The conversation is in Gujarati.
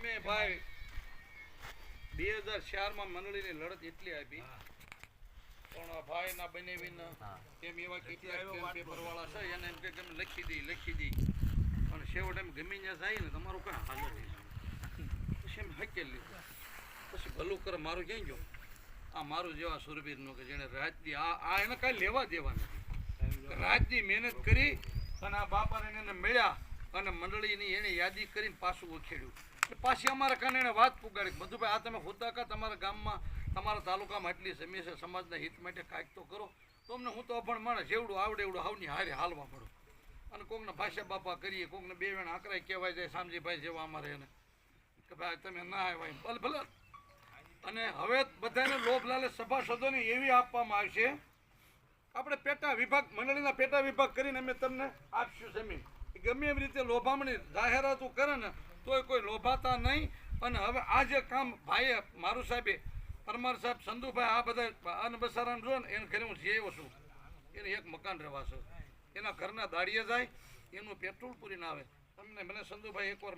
અમે ભાઈ 2004 માં મંડળીની લડત એટલી આપી પણ આ ભાઈના બનેવીને તેમ એવા કેટલાક પેપર વાળા છે એને એમ કે તમે લખી દી અને છેવટે એમ ગમી ત્યાં જાય ને તમારું કાં હાલ પછી એમ હકેલ લીધું પછી ભલું કરે મારું ક્યાં ગયો આ મારું જેવા સુરવીરનું કે જેને રાજની આ એને કાંઈ લેવા દેવા નથી રાજની મહેનત કરી અને આ બાપાને એને મળ્યા અને મંડળીની એને યાદી કરીને પાછું ઉખેડ્યું પાછી અમારા કાને એને વાત પુગાડી મધુભાઈ આ તમે હોતા કા તમારા ગામમાં તમારા તાલુકામાં એટલી જમી છે સમાજના હિત માટે કાંઈક તો કરો તો અમને હું તો અભણ માણસ જેવડું આવડે એવડું હાવની હારે હાલવા મળો અને કોકને ભાષા બાપા કરીએ કોકને બે વેણ આકરાય કહેવાય જાય શામજીભાઈ જેવા અમારે એને કે ભાઈ તમે ના આવ્યા ભલે ભલે અને હવે બધાને લોભ લાલચ સભાસદોને એવી આપવામાં આવશે આપણે પેટા વિભાગ મંડળીના પેટા વિભાગ કરીને અમે તમને આપશું જમીન ગમે એવી રીતે લોભામણી જાહેરાતો કરે ને તોય કોઈ લોભાતા નહીં અને હવે આ જે કામ ભાઈએ મારું સાહેબે પરમાર સાહેબ સંધુભાઈ આ બધા અનબસારાને જો ને એને ઘરે હું જઈ આવ્યો છું એને એક મકાન રહેવા છે એના ઘરના દાડીએ જાય એનું પેટ્રોલ પૂરીને આવે તમને મને સંધુભાઈ એકવાર